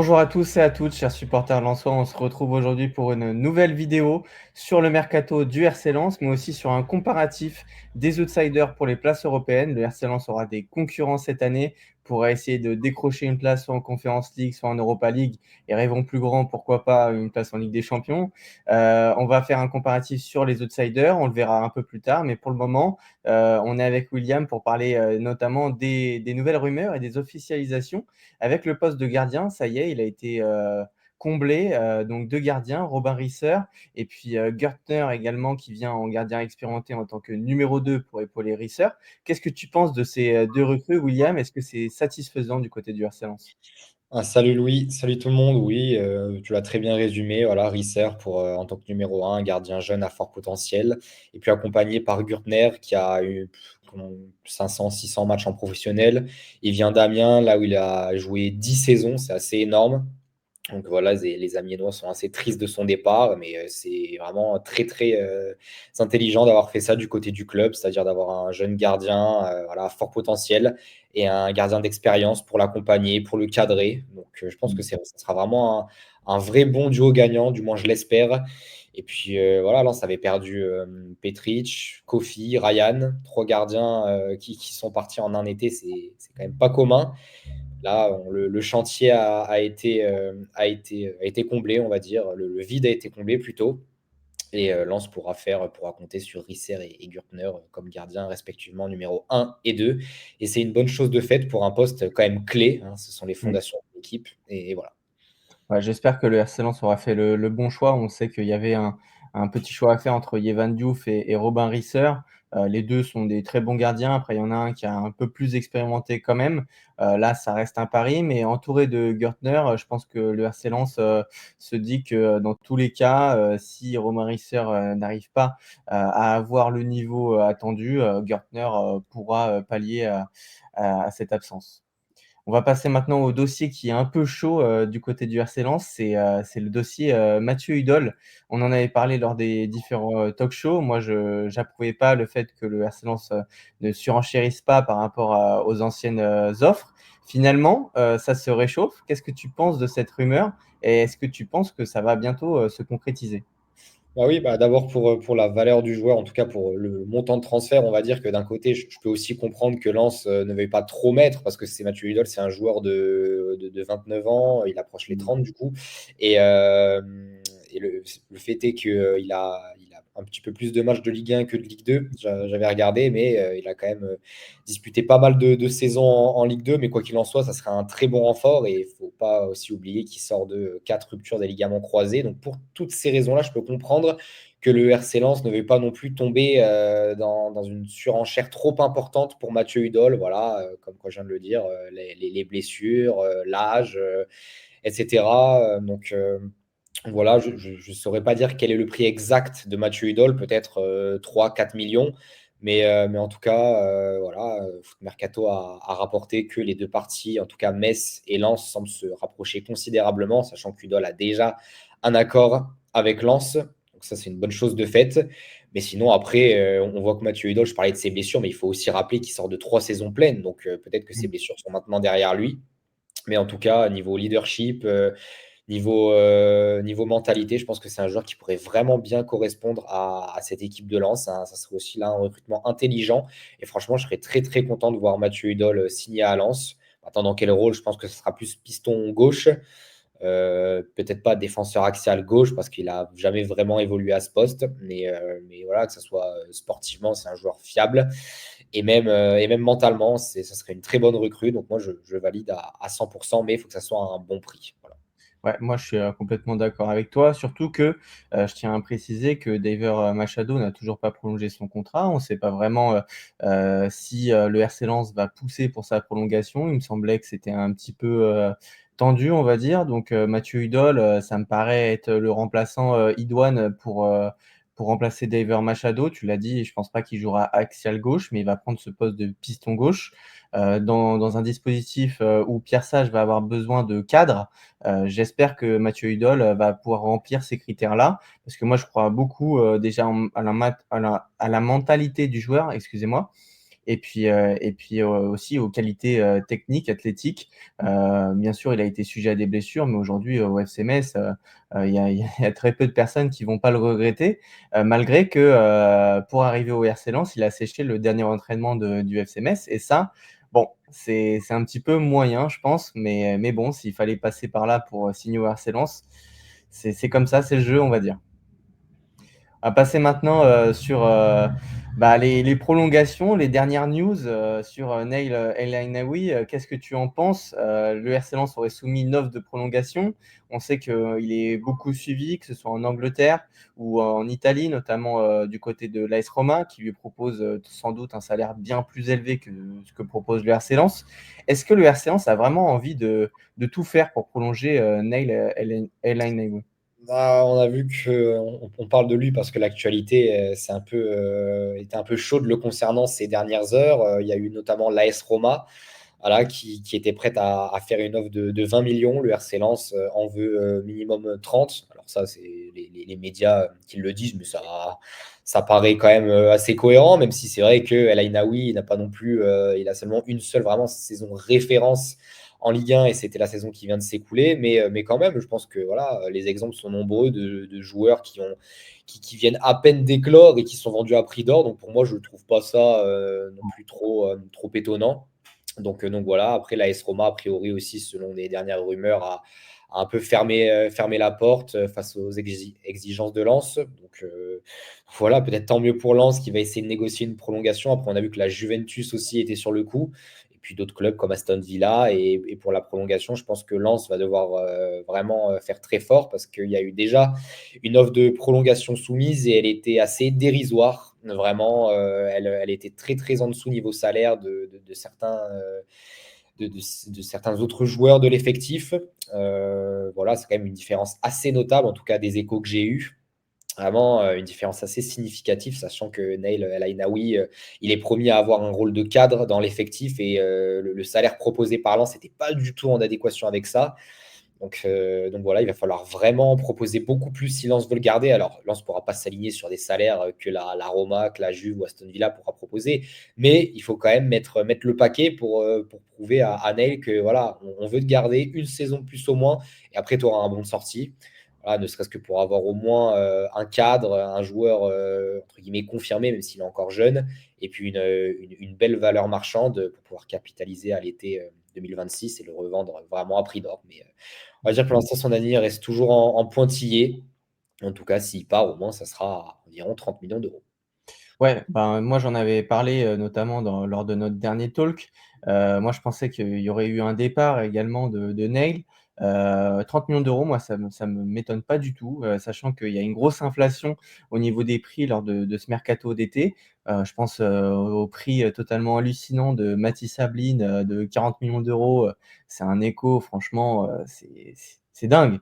Bonjour à tous et à toutes, chers supporters lensois. On se retrouve aujourd'hui pour une nouvelle vidéo sur le mercato du RC Lens, mais aussi sur un comparatif des outsiders pour les places européennes. Le RC Lens aura des concurrents cette année pour essayer de décrocher une place soit en Conference League, soit en Europa League, et rêvons plus grand, pourquoi pas une place en Ligue des Champions. On va faire un comparatif sur les outsiders, on le verra un peu plus tard, mais pour le moment, on est avec William pour parler notamment des nouvelles rumeurs et des officialisations. Avec le poste de gardien, ça y est, il a été comblé. Donc deux gardiens, Robin Risser et puis Gertner également, qui vient en gardien expérimenté en tant que numéro 2 pour épauler Risser. Qu'est-ce que tu penses de ces deux recrues, William? Est-ce que c'est satisfaisant du côté du RC Lens? Salut Louis, salut tout le monde. Oui, tu l'as très bien résumé. Voilà, Risser en tant que numéro un gardien jeune à fort potentiel. Et puis accompagné par Gürtner qui a eu 500-600 matchs en professionnel. Il vient d'Amiens, là où il a joué 10 saisons, c'est assez énorme. Donc voilà, les Amiénois sont assez tristes de son départ, mais c'est vraiment très très intelligent d'avoir fait ça du côté du club, c'est-à-dire d'avoir un jeune gardien voilà, à fort potentiel et un gardien d'expérience pour l'accompagner, pour le cadrer. Donc je pense que ça sera vraiment un vrai bon duo gagnant, du moins je l'espère. Et puis voilà, là, ça avait perdu Petric, Kofi, Ryan, trois gardiens qui sont partis en un été, c'est quand même pas commun. Là, le chantier a été comblé, on va dire. Le vide a été comblé plutôt. Et Lens pourra compter sur Risser et Gürtner comme gardiens respectivement numéro un et 2. Et c'est une bonne chose de faite pour un poste quand même clé, hein. Ce sont les Mm. fondations de l'équipe. Et voilà. Ouais, j'espère que le RC Lens aura fait le bon choix. On sait qu'il y avait un petit choix à faire entre Yevan Diouf et Robin Risser. Les deux sont des très bons gardiens. Après, il y en a un qui a un peu plus expérimenté quand même. Là, ça reste un pari, mais entouré de Gertner, je pense que le RC Lens se dit que dans tous les cas, si Robin Risser n'arrive pas à avoir le niveau attendu, Gertner pourra pallier à cette absence. On va passer maintenant au dossier qui est un peu chaud du côté du RC Lens. C'est le dossier Mathieu Hudol. On en avait parlé lors des différents talk shows. Moi, je n'approuvais pas le fait que le RC Lens ne surenchérisse pas par rapport aux anciennes offres. Finalement, ça se réchauffe. Qu'est-ce que tu penses de cette rumeur? Et est-ce que tu penses que ça va bientôt se concrétiser? Bah oui, bah d'abord pour la valeur du joueur, en tout cas pour le montant de transfert, on va dire que d'un côté, je peux aussi comprendre que Lens ne veuille pas trop mettre, parce que c'est Mathieu Hudol, c'est un joueur de 29 ans, il approche les 30 du coup. Et, euh, et le fait est qu'il a un petit peu plus de matchs de Ligue 1 que de Ligue 2. J'avais regardé, mais il a quand même disputé pas mal de saisons en Ligue 2, mais quoi qu'il en soit, ça sera un très bon renfort, et il ne faut pas aussi oublier qu'il sort de 4 ruptures des ligaments croisés. Donc pour toutes ces raisons-là, je peux comprendre que le RC Lens ne veut pas non plus tomber dans une surenchère trop importante pour Mathieu Hudol. Voilà, comme quoi je viens de le dire, les blessures, l'âge, etc. Voilà, je ne saurais pas dire quel est le prix exact de Mathieu Hudol, peut-être 3-4 millions. Mais en tout cas, voilà, Foot Mercato a rapporté que les deux parties, en tout cas Metz et Lens, semblent se rapprocher considérablement, sachant qu'Hudol a déjà un accord avec Lens. Donc ça, c'est une bonne chose de fait. Mais sinon, après, on voit que Mathieu Hudol, je parlais de ses blessures, mais il faut aussi rappeler qu'il sort de 3 saisons pleines. Donc peut-être que ses blessures sont maintenant derrière lui. Mais en tout cas, niveau leadership, niveau mentalité, je pense que c'est un joueur qui pourrait vraiment bien correspondre à cette équipe de Lens, hein. Ça serait aussi là un recrutement intelligent. Et franchement, je serais très très content de voir Mathieu Hudol signer à Lens. Maintenant, dans quel rôle? Je pense que ce sera plus piston gauche. Peut-être pas défenseur axial gauche parce qu'il a jamais vraiment évolué à ce poste. Mais voilà, que ce soit sportivement, c'est un joueur fiable. Et même mentalement, ça serait une très bonne recrue. Donc moi, je valide à 100%, mais il faut que ça soit un bon prix. Voilà. Ouais, moi je suis complètement d'accord avec toi, surtout que je tiens à préciser que Daver Machado n'a toujours pas prolongé son contrat. On ne sait pas vraiment si le RC Lens va pousser pour sa prolongation. Il me semblait que c'était un petit peu tendu, on va dire. Donc Mathieu Hudol, ça me paraît être le remplaçant idoine pour remplacer Daver Machado. Tu l'as dit, je pense pas qu'il jouera axial gauche, mais il va prendre ce poste de piston gauche dans un dispositif où Pierre Sage va avoir besoin de cadre. J'espère que Mathieu Hudol va pouvoir remplir ces critères-là, parce que moi, je crois beaucoup déjà à la mentalité du joueur, excusez-moi. aussi aux qualités techniques, athlétiques. Bien sûr, il a été sujet à des blessures, mais aujourd'hui, au FC Metz, il y a très peu de personnes qui vont pas le regretter, malgré que pour arriver au RC Lens, il a séché le dernier entraînement du FC Metz. Et ça, bon, c'est un petit peu moyen, je pense, mais bon, s'il fallait passer par là pour signer au RC Lens, c'est comme ça, c'est le jeu, on va dire. On va passer maintenant sur les prolongations, les dernières news sur Nail El Ainaoui. Qu'est-ce que tu en penses? Le RC Lens aurait soumis une offre de prolongation. On sait qu'il est beaucoup suivi, que ce soit en Angleterre ou en Italie, notamment du côté de l'AS Roma, qui lui propose sans doute un salaire bien plus élevé que ce que propose le RC Lens. Est-ce que le RC Lens a vraiment envie de tout faire pour prolonger Nail El Ainaoui? On a vu que on parle de lui parce que l'actualité était un peu chaude le concernant ces dernières heures. Il y a eu notamment l'AS Roma, voilà, qui était prête à faire une offre de 20 millions. Le RC Lens en veut minimum 30. Alors ça, c'est les médias qui le disent, mais ça paraît quand même assez cohérent, même si c'est vrai que El Ainaoui n'a pas non plus, il a seulement une seule vraiment saison référence en Ligue 1 et c'était la saison qui vient de s'écouler. Mais quand même, je pense que voilà, les exemples sont nombreux de joueurs qui viennent à peine d'éclore et qui sont vendus à prix d'or. Donc pour moi, je ne trouve pas ça non plus trop étonnant. Donc voilà, après la S Roma, a priori aussi, selon les dernières rumeurs, a un peu fermé la porte face aux exigences de Lens. Donc voilà, peut-être tant mieux pour Lens qui va essayer de négocier une prolongation. Après, on a vu que la Juventus aussi était sur le coup. Et puis d'autres clubs comme Aston Villa. Et pour la prolongation, je pense que Lens va devoir vraiment faire très fort parce qu'il y a eu déjà une offre de prolongation soumise et elle était assez dérisoire. Vraiment, elle était très très en dessous niveau salaire de certains, de certains autres joueurs de l'effectif. Voilà, c'est quand même une différence assez notable, en tout cas des échos que j'ai eus. Vraiment une différence assez significative, sachant que Nail El Ainaoui, il est promis à avoir un rôle de cadre dans l'effectif et le salaire proposé par Lens n'était pas du tout en adéquation avec ça. Donc voilà, il va falloir vraiment proposer beaucoup plus si Lens veut le garder. Alors, Lens ne pourra pas s'aligner sur des salaires que la Roma, que la Juve ou Aston Villa pourra proposer. Mais il faut quand même mettre le paquet pour prouver à Neil que voilà, on veut te garder une saison de plus au moins. Et après, tu auras un bon de sortie. Voilà, ne serait-ce que pour avoir au moins un cadre, un joueur entre guillemets confirmé, même s'il est encore jeune, et puis une belle valeur marchande pour pouvoir capitaliser à l'été 2026 et le revendre vraiment à prix d'or. Mais on va dire que pour l'instant, son année reste toujours en pointillé. En tout cas, s'il part, au moins, ça sera à environ 30 millions d'euros. Ouais, ben, moi j'en avais parlé, notamment lors de notre dernier talk. Moi je pensais qu'il y aurait eu un départ également de Neil. 30 millions d'euros, moi ça me m'étonne pas du tout, sachant qu'il y a une grosse inflation au niveau des prix lors de ce mercato d'été. Je pense, au prix, totalement hallucinant de Mathis Sablin, de 40 millions d'euros. C'est un écho franchement, c'est dingue.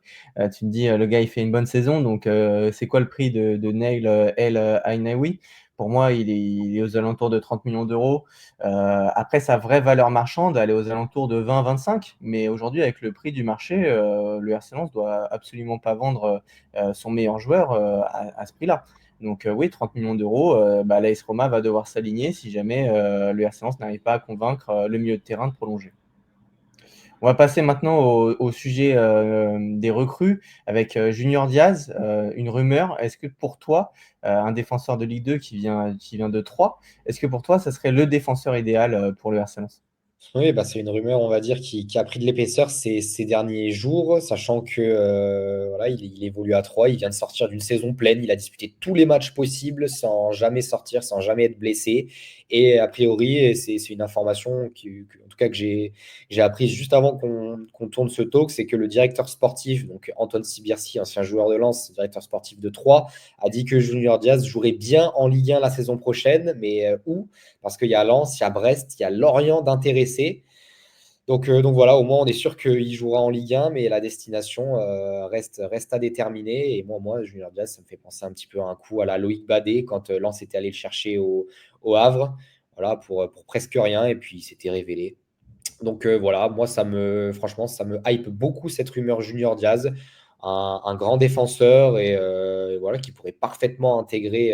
Tu me dis, le gars il fait une bonne saison donc c'est quoi le prix de Neil El Ainaoui? Pour moi, il est aux alentours de 30 millions d'euros. Après, sa vraie valeur marchande, elle est aux alentours de 20-25. Mais aujourd'hui, avec le prix du marché, le RC Lens doit absolument pas vendre son meilleur joueur à ce prix-là. Donc oui, 30 millions d'euros, l'AS Roma va devoir s'aligner si jamais le RC Lens n'arrive pas à convaincre le milieu de terrain de prolonger. On va passer maintenant au sujet des recrues avec Junior Diaz, une rumeur. Est-ce que pour toi, un défenseur de Ligue 2 qui vient de Troyes, est-ce que pour toi, ça serait le défenseur idéal pour le RC Lens? Oui, bah, c'est une rumeur, on va dire, qui a pris de l'épaisseur ces derniers jours, sachant que voilà, il évolue à 3, il vient de sortir d'une saison pleine, il a disputé tous les matchs possibles sans jamais sortir, sans jamais être blessé. Et a priori, et c'est une information en tout cas, que j'ai apprise juste avant qu'on tourne ce talk, c'est que le directeur sportif, donc Antoine Sibierski, ancien joueur de Lens, directeur sportif de 3, a dit que Junior Diaz jouerait bien en Ligue 1 la saison prochaine, mais où? Parce qu'il y a Lens, il y a Brest, il y a Lorient d'intéressés. Donc voilà, au moins on est sûr qu'il jouera en Ligue 1, mais la destination reste à déterminer. Et moi, Junior Diaz, ça me fait penser un petit peu à un coup à la Loïc Badet quand Lens était allé le chercher au Havre, voilà, pour presque rien, et puis il s'était révélé. Donc voilà, moi franchement, ça me hype beaucoup cette rumeur Junior Diaz. un grand défenseur et voilà, qui pourrait parfaitement intégrer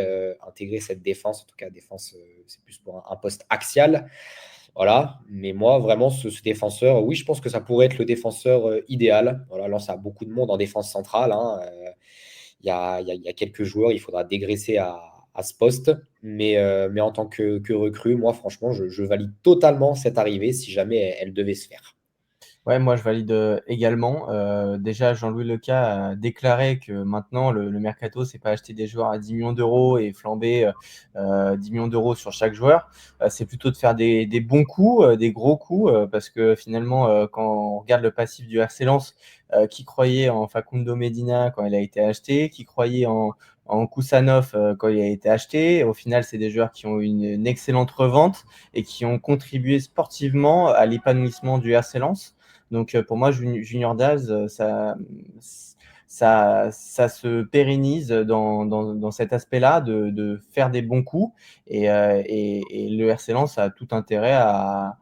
cette défense. En tout cas, défense, c'est plus pour un poste axial. Voilà. Mais moi, vraiment, ce défenseur, oui, je pense que ça pourrait être le défenseur idéal. Voilà, Lens a beaucoup de monde en défense centrale, hein. Il y a quelques joueurs, il faudra dégraisser à ce poste. Mais en tant que recrue, moi, franchement, je valide totalement cette arrivée si jamais elle devait se faire. Ouais, moi je valide également. Déjà, Jean-Louis Leca a déclaré que maintenant le mercato, c'est pas acheter des joueurs à 10 millions d'euros et flamber 10 millions d'euros sur chaque joueur. C'est plutôt de faire des bons coups, des gros coups, parce que finalement, quand on regarde le passif du RC Lens, qui croyait en Facundo Medina quand il a été acheté, qui croyait en Kusanov quand il a été acheté. Au final, c'est des joueurs qui ont une excellente revente et qui ont contribué sportivement à l'épanouissement du RC Lens. Donc pour moi, Junior Daz, ça se pérennise dans cet aspect-là de faire des bons coups. Et le RC Lens a tout intérêt à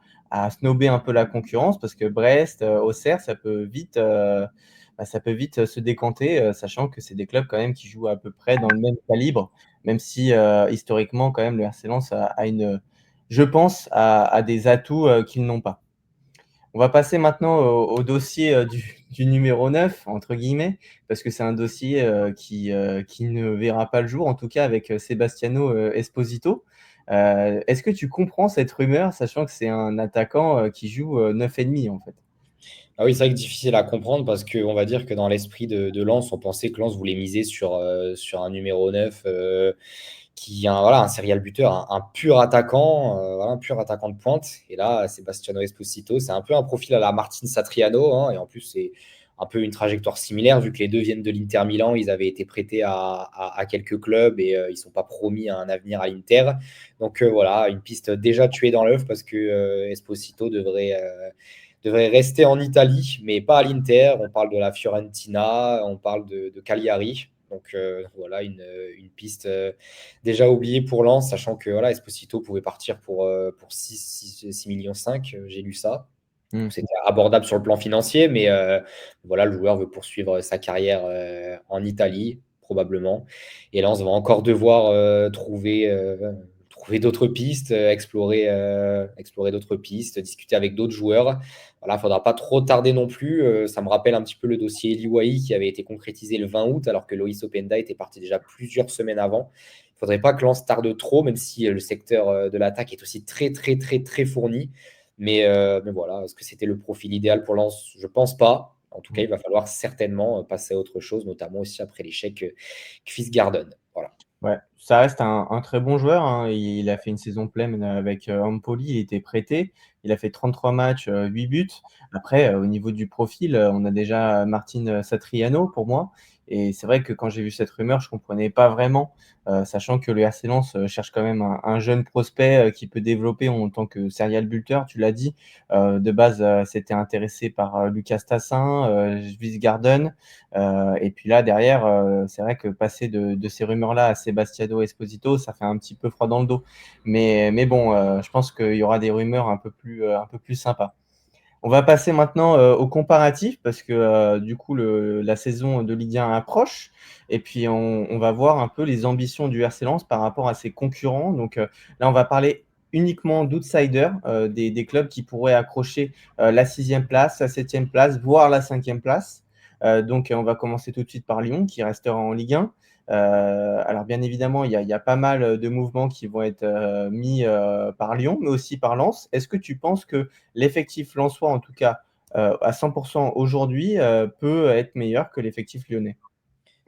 snober un peu la concurrence parce que Brest, Auxerre, ça peut vite se décanter, sachant que c'est des clubs quand même qui jouent à peu près dans le même calibre, même si historiquement, quand même, le RC Lens je pense, a des atouts qu'ils n'ont pas. On va passer maintenant au dossier du numéro 9 entre guillemets, parce que c'est un dossier qui ne verra pas le jour, en tout cas avec Sebastiano Esposito. Est-ce que tu comprends cette rumeur, sachant que c'est un attaquant qui joue 9,5 en fait? Ah oui, c'est vrai que difficile à comprendre parce qu'on va dire que dans l'esprit de Lens, on pensait que Lens voulait miser sur un numéro 9 qui est voilà, un serial buteur, un pur attaquant, voilà, un pur attaquant de pointe. Et là, Sebastiano Esposito, c'est un peu un profil à la Martin Satriano, hein, et en plus, c'est un peu une trajectoire similaire, vu que les deux viennent de l'Inter Milan, ils avaient été prêtés à quelques clubs et ils ne sont pas promis à un avenir à l'Inter. Donc voilà, une piste déjà tuée dans l'œuf parce que Esposito devrait rester en Italie, mais pas à l'Inter. On parle de la Fiorentina, on parle de Cagliari. Donc voilà, une piste déjà oubliée pour Lens, sachant que voilà, Esposito pouvait partir pour 6 millions 5, j'ai lu ça. Hmm. C'était abordable sur le plan financier, mais voilà, le joueur veut poursuivre sa carrière en Italie, probablement. Et Lens va encore devoir trouver d'autres pistes, explorer d'autres pistes, discuter avec d'autres joueurs. Voilà, il ne faudra pas trop tarder non plus. Ça me rappelle un petit peu le dossier Eliwahi qui avait été concrétisé le 20 août, alors que Loïs Openda était parti déjà plusieurs semaines avant. Il ne faudrait pas que Lens tarde trop, même si le secteur de l'attaque est aussi très, très, très, très fourni. Mais voilà, est-ce que c'était le profil idéal pour Lens? Je ne pense pas. En tout cas, il va falloir certainement passer à autre chose, notamment aussi après l'échec Garden. Voilà. Ouais, ça reste un très bon joueur, hein. Il a fait une saison pleine avec Empoli, il était prêté. Il a fait 33 matchs, 8 buts. Après, au niveau du profil, on a déjà Martin Satriano pour moi. Et c'est vrai que quand j'ai vu cette rumeur, je ne comprenais pas vraiment, sachant que le RC Lens cherche quand même un jeune prospect qui peut développer en tant que serial builder, tu l'as dit. De base, c'était intéressé par Lucas Tassin, Garden. Et puis là, derrière, c'est vrai que passer de ces rumeurs-là à Sebastiano Esposito, ça fait un petit peu froid dans le dos. Mais bon, je pense qu'il y aura des rumeurs un peu plus sympas. On va passer maintenant au comparatif parce que du coup, la saison de Ligue 1 approche. Et puis, on va voir un peu les ambitions du RC Lens par rapport à ses concurrents. Donc là, on va parler uniquement d'outsiders, des clubs qui pourraient accrocher la 6e place, la 7e place, voire la 5e place. Donc, on va commencer tout de suite par Lyon, qui restera en Ligue 1. Alors, bien évidemment, il y a pas mal de mouvements qui vont être mis par Lyon, mais aussi par Lens. Est-ce que tu penses que l'effectif lensois, en tout cas à 100% aujourd'hui, peut être meilleur que l'effectif lyonnais?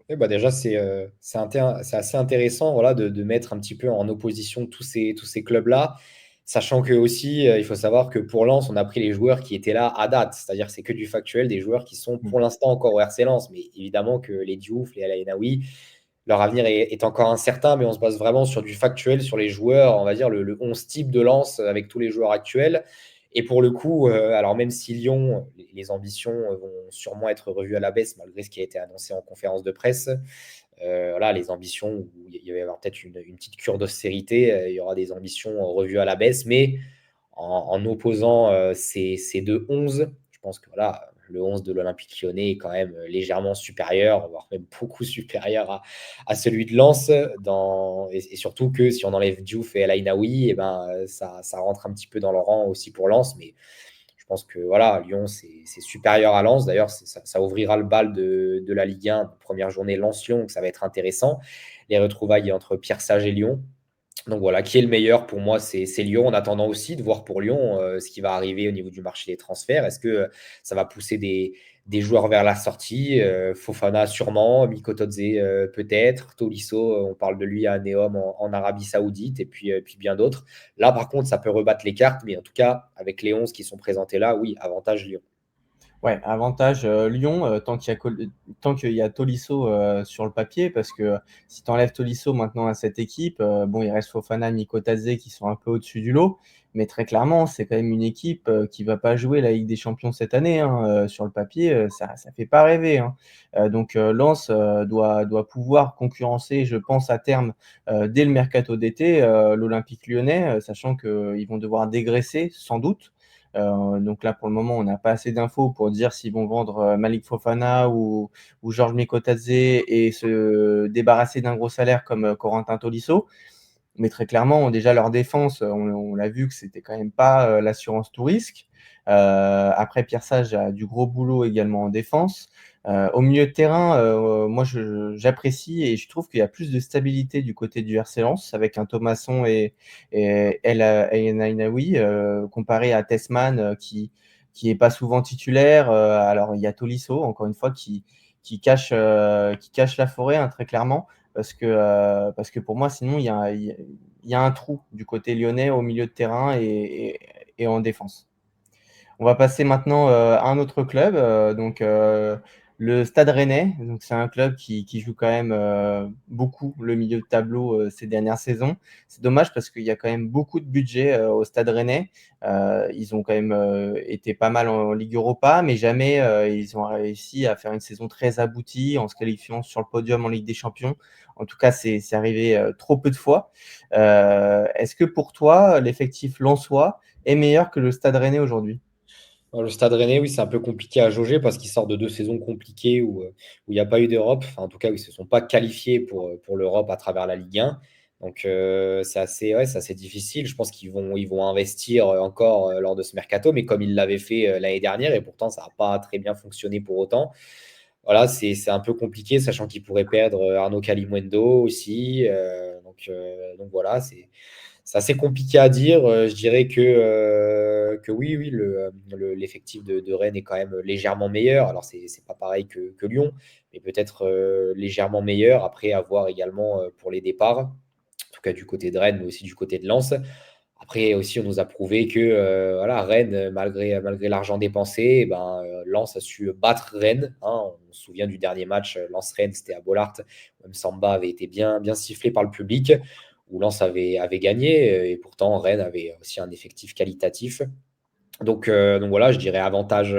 Oui, bah déjà, c'est assez intéressant voilà, de mettre un petit peu en opposition tous ces clubs-là, sachant que aussi, il faut savoir que pour Lens, on a pris les joueurs qui étaient là à date, c'est-à-dire c'est que du factuel, des joueurs qui sont Mm. pour l'instant encore au RC Lens, mais évidemment que les Diouf, les El Ainaoui, leur avenir est encore incertain, mais on se base vraiment sur du factuel, sur les joueurs, on va dire le 11 type de Lens avec tous les joueurs actuels. Et pour le coup, alors même si Lyon, les ambitions vont sûrement être revues à la baisse malgré ce qui a été annoncé en conférence de presse, voilà, les ambitions, où il va y avoir peut-être une petite cure d'austérité, il y aura des ambitions revues à la baisse, mais en opposant ces deux 11, je pense que voilà, le 11 de l'Olympique Lyonnais est quand même légèrement supérieur, voire même beaucoup supérieur à celui de Lens. Et surtout que si on enlève Diouf et El Ainaoui, ça rentre un petit peu dans le rang aussi pour Lens. Mais je pense que voilà, Lyon, c'est supérieur à Lens. D'ailleurs, ça ouvrira le bal de la Ligue 1, première journée Lens-Lyon, donc ça va être intéressant. Les retrouvailles entre Pierre Sage et Lyon. Donc voilà, qui est le meilleur pour moi, c'est Lyon. En attendant aussi de voir pour Lyon ce qui va arriver au niveau du marché des transferts. Est-ce que ça va pousser des joueurs vers la sortie? Fofana sûrement, Mikotadze peut-être, Tolisso, on parle de lui à Neom en Arabie Saoudite puis bien d'autres. Là par contre, ça peut rebattre les cartes, mais en tout cas, avec les 11 qui sont présentés là, oui, avantage Lyon. Ouais, avantage Lyon, tant qu'il y a Tolisso sur le papier, parce que si tu enlèves Tolisso maintenant à cette équipe, bon, il reste Fofana, Mikotadze qui sont un peu au-dessus du lot, mais très clairement, c'est quand même une équipe qui va pas jouer la Ligue des Champions cette année, hein. Sur le papier, ça fait pas rêver, hein. Donc Lens doit pouvoir concurrencer, je pense, à terme, dès le mercato d'été, l'Olympique Lyonnais, sachant qu'ils vont devoir dégraisser sans doute. Donc là, pour le moment, on n'a pas assez d'infos pour dire s'ils vont vendre Malik Fofana ou Georges Mikotadze et se débarrasser d'un gros salaire comme Corentin Tolisso. Mais très clairement, déjà leur défense, on l'a vu que c'était quand même pas l'assurance tout risque. Après, Pierre Sage a du gros boulot également en défense. Au milieu de terrain, moi j'apprécie et je trouve qu'il y a plus de stabilité du côté du RC Lens avec un Thomasson et El Ainaoui comparé à Tessman qui est pas souvent titulaire. Alors il y a Tolisso encore une fois qui cache la forêt, hein, très clairement parce que pour moi, sinon, il y a un trou du côté lyonnais au milieu de terrain et en défense. On va passer maintenant à un autre club, le Stade Rennais. Donc, c'est un club qui joue quand même beaucoup le milieu de tableau ces dernières saisons. C'est dommage parce qu'il y a quand même beaucoup de budget au Stade Rennais. Ils ont quand même été pas mal en Ligue Europa, mais jamais ils ont réussi à faire une saison très aboutie en se qualifiant sur le podium en Ligue des Champions. En tout cas, c'est arrivé trop peu de fois. Est-ce que pour toi, l'effectif lensois est meilleur que le Stade Rennais aujourd'hui? Le Stade Rennais, oui, c'est un peu compliqué à jauger parce qu'ils sortent de 2 saisons compliquées où il n'y a pas eu d'Europe. Enfin, en tout cas, où ils ne se sont pas qualifiés pour l'Europe à travers la Ligue 1. Donc, c'est assez difficile. Je pense ils vont investir encore lors de ce mercato, mais comme ils l'avaient fait l'année dernière, et pourtant, ça n'a pas très bien fonctionné pour autant. Voilà, c'est un peu compliqué, sachant qu'ils pourraient perdre Arnaud Kalimuendo aussi. Donc voilà, c'est assez compliqué à dire. Je dirais que oui, oui, l'effectif de Rennes est quand même légèrement meilleur. Alors, c'est pas pareil que Lyon, mais peut-être légèrement meilleur. Après, à voir également pour les départs, en tout cas du côté de Rennes, mais aussi du côté de Lens. Après aussi, on nous a prouvé que voilà, Rennes, malgré l'argent dépensé, Lens a su battre Rennes, hein. On se souvient du dernier match Lens-Rennes, c'était à Bollaert. Même Samba avait été bien sifflé par le public, où Lens avait gagné, et pourtant Rennes avait aussi un effectif qualitatif. Donc voilà, je dirais avantage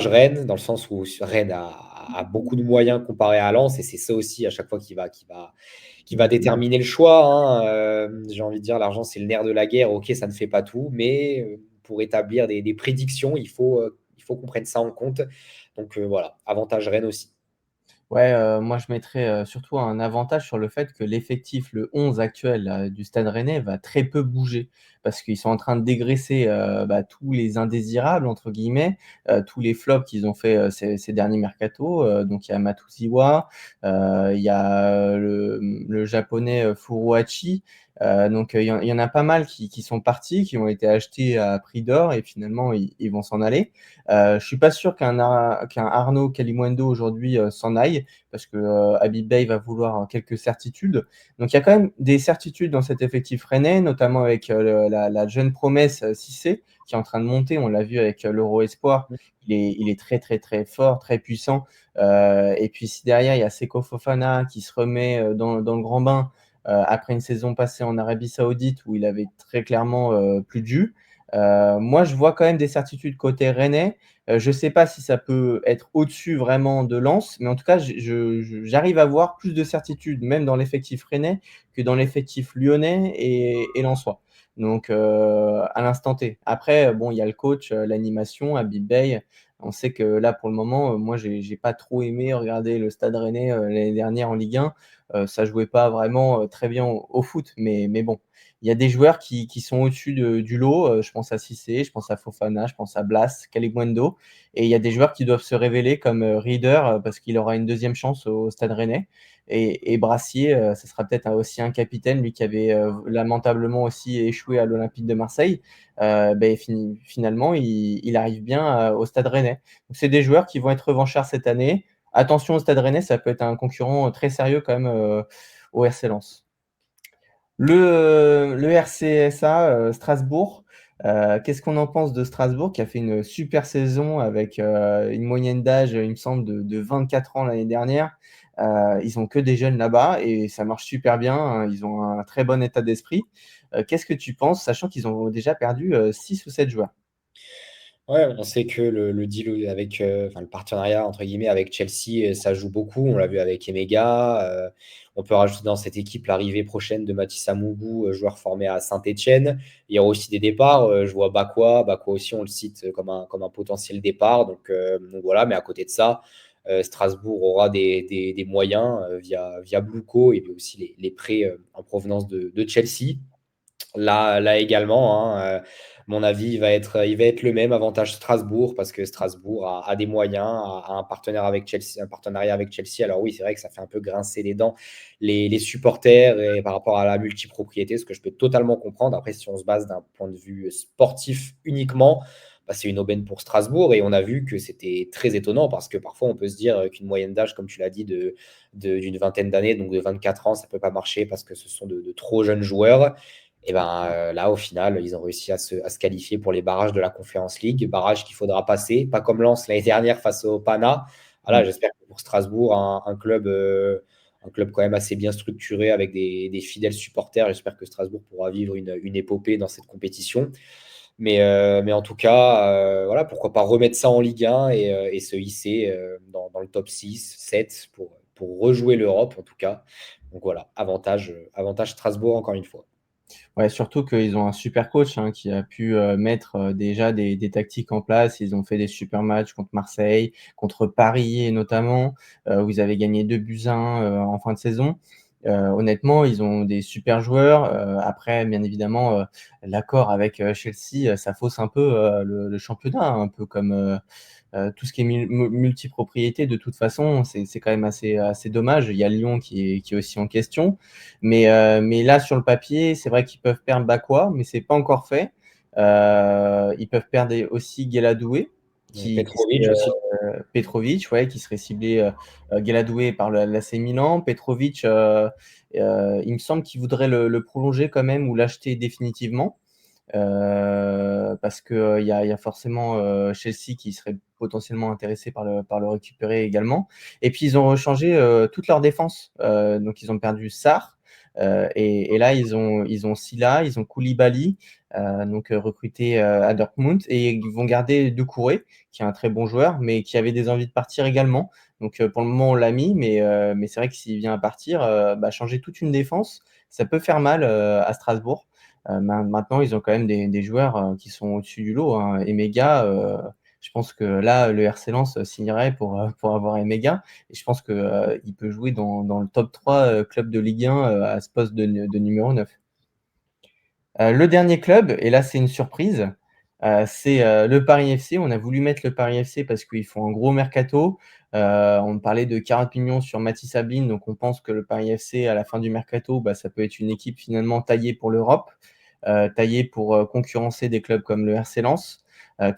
Rennes, dans le sens où Rennes a beaucoup de moyens comparé à Lens, et c'est ça aussi à chaque fois qui va déterminer le choix, hein. J'ai envie de dire, l'argent, c'est le nerf de la guerre. Ok, ça ne fait pas tout, mais pour établir des prédictions, il faut qu'on prenne ça en compte. Donc voilà, avantage Rennes aussi. Ouais, moi je mettrais, surtout un avantage sur le fait que l'effectif, le 11 actuel là, du Stade Rennais va très peu bouger. Parce qu'ils sont en train de dégraisser, tous les «indésirables» entre guillemets, tous les flops qu'ils ont fait, ces derniers mercatos. Donc il y a Matuziwa, il y a, le japonais, Furuhachi. Il y en a pas mal qui sont partis, qui ont été achetés à prix d'or et finalement ils vont s'en aller. Je suis pas sûr qu'un Arnaud Kalimuendo aujourd'hui s'en aille parce que Habib Bey va vouloir quelques certitudes. Donc il y a quand même des certitudes dans cet effectif rennais, notamment avec la jeune promesse Cissé qui est en train de monter. On l'a vu avec l'Euro Espoir. Il est très très très fort, très puissant. Et puis si derrière il y a Seko Fofana qui se remet dans le grand bain après une saison passée en Arabie Saoudite où il avait très clairement plus de jus. Moi, je vois quand même des certitudes côté rennais. Je ne sais pas si ça peut être au-dessus vraiment de Lens, mais en tout cas, j'arrive à voir plus de certitudes, même dans l'effectif rennais, que dans l'effectif lyonnais et lensois. Donc, à l'instant T. Après, bon, il y a le coach, l'animation, Habib Bey. On sait que là, pour le moment, moi, j'ai pas trop aimé regarder le Stade Rennais l'année dernière en Ligue 1. Ça jouait pas vraiment très bien au foot, mais bon, il y a des joueurs qui sont au-dessus du lot. Je pense à Cissé, je pense à Fofana, je pense à Blas, Kalimuendo. Et il y a des joueurs qui doivent se révéler comme Rieder parce qu'il aura une deuxième chance au Stade Rennais. Et Brassier, ce sera peut-être aussi un capitaine, lui qui avait lamentablement aussi échoué à l'Olympique de Marseille. Finalement, il arrive bien au Stade Rennais. Donc, c'est des joueurs qui vont être revanchards cette année. Attention au Stade Rennais, ça peut être un concurrent très sérieux quand même au RC Lens. Le RCSA Strasbourg, qu'est-ce qu'on en pense de Strasbourg qui a fait une super saison avec une moyenne d'âge, il me semble, de 24 ans l'année dernière. Ils ont que des jeunes là-bas et ça marche super bien, hein. Ils ont un très bon état d'esprit. Qu'est-ce que tu penses, sachant qu'ils ont déjà perdu 6 ou 7 joueurs? Ouais, on sait que le deal avec, enfin, le partenariat entre guillemets avec Chelsea, ça joue beaucoup. On l'a vu avec Emega. On peut rajouter dans cette équipe l'arrivée prochaine de Mathis Amougou, joueur formé à Saint-Étienne. Il y aura aussi des départs. Je vois Bakwa. Bakwa aussi, on le cite comme un potentiel départ. Donc voilà, mais à côté de ça, Strasbourg aura des moyens via Bluco et puis aussi les prêts en provenance de Chelsea. Là également, hein, mon avis, il va être le même avantage Strasbourg parce que Strasbourg a des moyens, a un partenaire avec Chelsea, un partenariat avec Chelsea. Alors oui, c'est vrai que ça fait un peu grincer les dents les supporters et par rapport à la multipropriété, ce que je peux totalement comprendre. Après, si on se base d'un point de vue sportif uniquement, bah, c'est une aubaine pour Strasbourg et on a vu que c'était très étonnant parce que parfois on peut se dire qu'une moyenne d'âge, comme tu l'as dit, d'une vingtaine d'années, donc de 24 ans, ça peut pas marcher parce que ce sont de trop jeunes joueurs. Et ben là, au final, ils ont réussi à se qualifier pour les barrages de la Conference League, barrages qu'il faudra passer, pas comme Lens l'année dernière face au Pana. Voilà, Mm. j'espère que pour Strasbourg, un club quand même assez bien structuré avec des fidèles supporters. J'espère que Strasbourg pourra vivre une épopée dans cette compétition. Mais en tout cas, voilà, pourquoi pas remettre ça en Ligue 1 et se hisser dans le top 6, 7 pour rejouer l'Europe en tout cas. Donc voilà, avantage Strasbourg encore une fois. Ouais, surtout qu'ils ont un super coach hein, qui a pu mettre déjà des tactiques en place. Ils ont fait des super matchs contre Marseille, contre Paris notamment, où ils avaient gagné 2-1 en fin de saison. Honnêtement, ils ont des super joueurs. Après, bien évidemment, l'accord avec Chelsea, ça fausse un peu le championnat, un peu comme tout ce qui est multipropriété. De toute façon, c'est quand même assez dommage. Il y a Lyon qui est aussi en question. Mais là, sur le papier, c'est vrai qu'ils peuvent perdre Bakwa, mais c'est pas encore fait. Ils peuvent perdre aussi Gueladoué, qui Petrovic serait aussi. Petrovic, ouais, qui serait ciblé Gueladoué par l'AC Milan. Petrovic, il me semble qu'il voudrait le prolonger quand même ou l'acheter définitivement. Parce que il y a forcément Chelsea qui serait potentiellement intéressé par le récupérer également. Et puis ils ont changé toute leur défense. Donc ils ont perdu Sarr. Et là, ils ont Silla, ils ont Koulibaly, donc recruté à Dortmund, et ils vont garder Doucouré, qui est un très bon joueur, mais qui avait des envies de partir également. Donc pour le moment, on l'a mis, mais c'est vrai que s'il vient à partir, changer toute une défense, ça peut faire mal à Strasbourg. Maintenant, ils ont quand même des joueurs qui sont au-dessus du lot, hein. Emega, je pense que là, le RC Lens signerait pour avoir Emega. Et je pense qu'il peut jouer dans le top 3 club de Ligue 1 à ce poste de numéro 9. Le dernier club, et là c'est une surprise, c'est le Paris FC. On a voulu mettre le Paris FC parce qu'ils font un gros mercato. On parlait de 40 millions sur Mathis Sabine, donc on pense que le Paris FC, à la fin du mercato, ça peut être une équipe finalement taillée pour l'Europe, taillée pour concurrencer des clubs comme le RC Lens.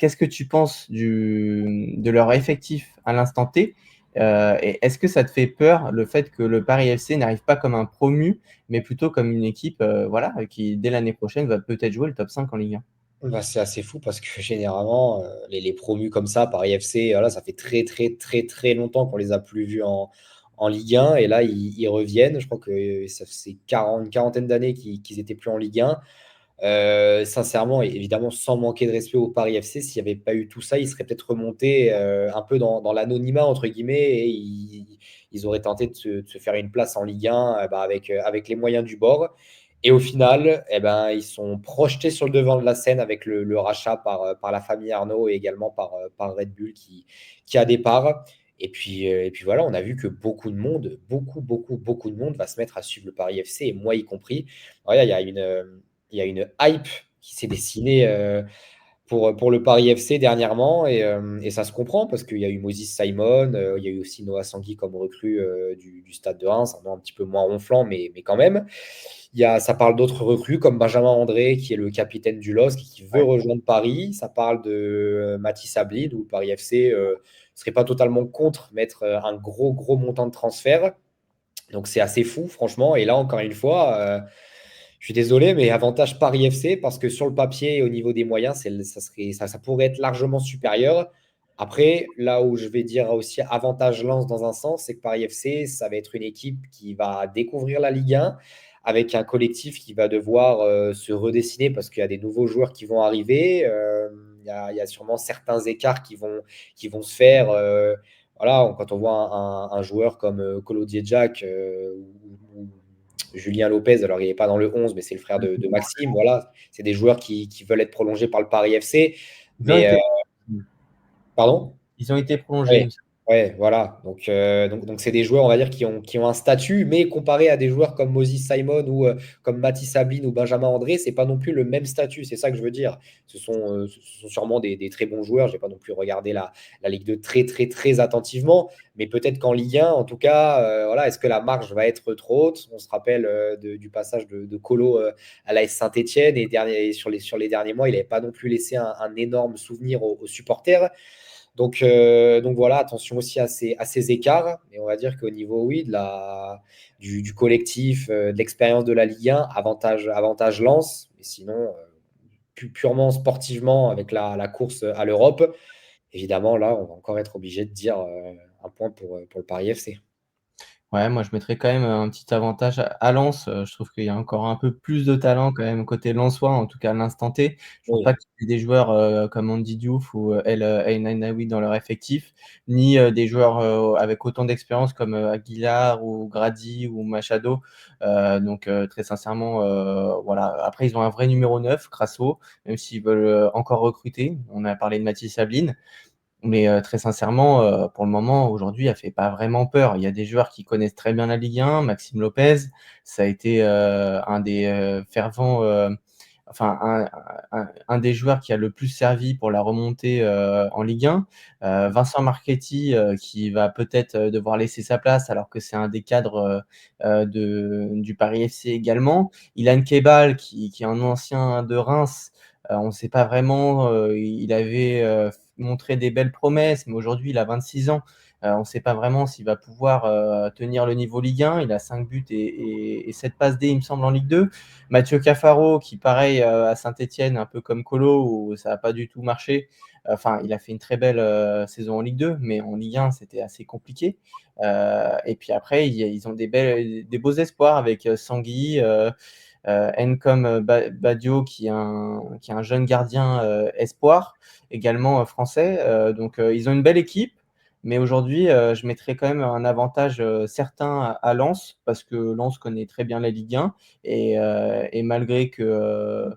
Qu'est-ce que tu penses de leur effectif à l'instant T? Et est-ce que ça te fait peur le fait que le Paris FC n'arrive pas comme un promu, mais plutôt comme une équipe voilà, qui, dès l'année prochaine, va peut-être jouer le top 5 en Ligue 1? Bah, c'est assez fou parce que généralement, les promus comme ça, Paris FC, voilà, ça fait très, très, très, très longtemps qu'on les a plus vus en Ligue 1. Et là, ils reviennent. Je crois que ça fait une quarantaine d'années qu'ils étaient plus en Ligue 1. Sincèrement, et évidemment, sans manquer de respect au Paris FC, s'il n'y avait pas eu tout ça, ils seraient peut-être remontés un peu dans l'anonymat, entre guillemets, et ils auraient tenté de se faire une place en Ligue 1 avec les moyens du bord. Et au final, eh ben, ils sont projetés sur le devant de la scène avec le rachat par la famille Arnaud et également par Red Bull qui a des parts. Et puis voilà, on a vu que beaucoup de monde, beaucoup de monde va se mettre à suivre le Paris FC, et moi y compris. Voilà, il y a une hype qui s'est dessinée pour le Paris FC dernièrement, et ça se comprend parce qu'il y a eu Moses Simon, il y a eu aussi Noah Sangui comme recrue du Stade de Reims, un nom un petit peu moins ronflant, mais quand même. Ça parle d'autres recrues comme Benjamin André, qui est le capitaine du LOSC, qui veut Ouais. rejoindre Paris. Ça parle de Mathis Ablid, où Paris FC ne serait pas totalement contre mettre un gros montant de transfert. Donc c'est assez fou, franchement. Et là, encore une fois, je suis désolé, mais avantage Paris FC, parce que sur le papier et au niveau des moyens, ça pourrait être largement supérieur. Après, là où je vais dire aussi avantage Lens dans un sens, c'est que Paris FC, ça va être une équipe qui va découvrir la Ligue 1 avec un collectif qui va devoir se redessiner parce qu'il y a des nouveaux joueurs qui vont arriver. Il y a sûrement certains écarts qui vont se faire. Voilà, quand on voit un joueur comme Kolo Djedjak ou Julien Lopez, alors il n'est pas dans le 11, mais c'est le frère de Maxime. Voilà, c'est des joueurs qui veulent être prolongés par le Paris FC. Ils ont Mais, été, pardon? ils ont été prolongés, il Ouais, me semble. ouais, voilà. Donc c'est des joueurs, on va dire, qui ont un statut, mais comparé à des joueurs comme Moses Simon ou comme Mathis Sabine ou Benjamin André, c'est pas non plus le même statut. C'est ça que je veux dire. Ce sont sûrement des très bons joueurs. Je n'ai pas non plus regardé la Ligue 2 très attentivement, mais peut-être qu'en Ligue 1, en tout cas, voilà, est-ce que la marge va être trop haute? On se rappelle du passage de Colo à l'AS Saint-Etienne, et sur les derniers mois, il n'avait pas non plus laissé un énorme souvenir aux supporters. Donc voilà, attention aussi à ces écarts. Et on va dire qu'au niveau, oui, du collectif, de l'expérience de la Ligue 1, avantage Lens. Mais sinon, purement sportivement, avec la course à l'Europe, évidemment, là, on va encore être obligé de dire un point pour le Paris FC. Ouais, moi je mettrais quand même un petit avantage à Lens. Je trouve qu'il y a encore un peu plus de talent quand même côté lensois, en tout cas à l'instant T. Je pense pas Oui, qu'il y ait des joueurs comme Andy Diouf ou El Ainaoui dans leur effectif, ni des joueurs avec autant d'expérience comme Aguilar ou Grady ou Machado. Donc très sincèrement, voilà. Après, ils ont un vrai numéro 9, Crasso, même s'ils veulent encore recruter. On a parlé de Mathis Sabline. Mais très sincèrement, pour le moment, aujourd'hui, elle fait pas vraiment peur. Il y a des joueurs qui connaissent très bien la Ligue 1. Maxime Lopez, ça a été un des fervents, enfin un des joueurs qui a le plus servi pour la remontée en Ligue 1. Vincent Marchetti, qui va peut-être devoir laisser sa place, alors que c'est un des cadres du Paris FC également. Ilan Kebal, qui est un ancien de Reims. On ne sait pas vraiment. Il avait montré des belles promesses, mais aujourd'hui, il a 26 ans. On ne sait pas vraiment s'il va pouvoir tenir le niveau Ligue 1. Il a 5 buts et 7 passes D, il me semble, en Ligue 2. Mathieu Cafaro, qui, pareil, à Saint-Etienne, un peu comme Colo, où ça n'a pas du tout marché. Enfin, il a fait une très belle saison en Ligue 2, mais en Ligue 1, c'était assez compliqué. Et puis après, ils ont des beaux espoirs avec Sanguy. Encom Badio, qui est un jeune gardien espoir, également français. Donc, ils ont une belle équipe. Mais aujourd'hui, je mettrais quand même un avantage certain à Lens, parce que Lens connaît très bien la Ligue 1. Et malgré que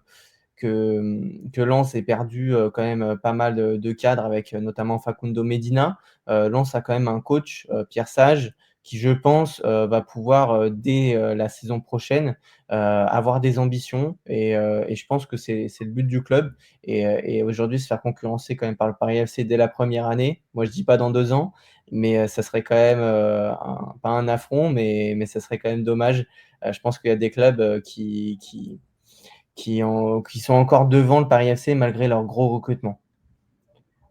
Lens ait perdu quand même pas mal de cadres, avec notamment Facundo Medina, Lens a quand même un coach, Pierre Sage, qui, je pense, va pouvoir, dès la saison prochaine, avoir des ambitions. Et je pense que c'est le but du club. Et aujourd'hui, se faire concurrencer quand même par le Paris FC dès la première année, moi je dis pas dans 2 ans, mais ça serait quand même pas un affront, mais ça serait quand même dommage. Je pense qu'il y a des clubs qui sont encore devant le Paris FC malgré leur gros recrutement.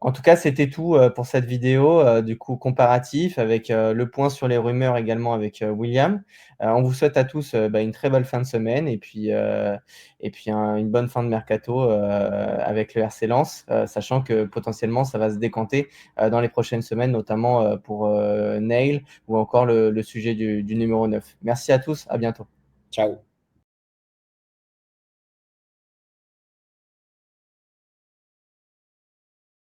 En tout cas, c'était tout pour cette vidéo, du coup comparatif, avec le point sur les rumeurs également avec William. On vous souhaite à tous une très belle fin de semaine, et puis une bonne fin de mercato avec le RC Lens, sachant que potentiellement ça va se décanter dans les prochaines semaines, notamment pour Neil, ou encore le sujet du numéro 9. Merci à tous, à bientôt. ciao.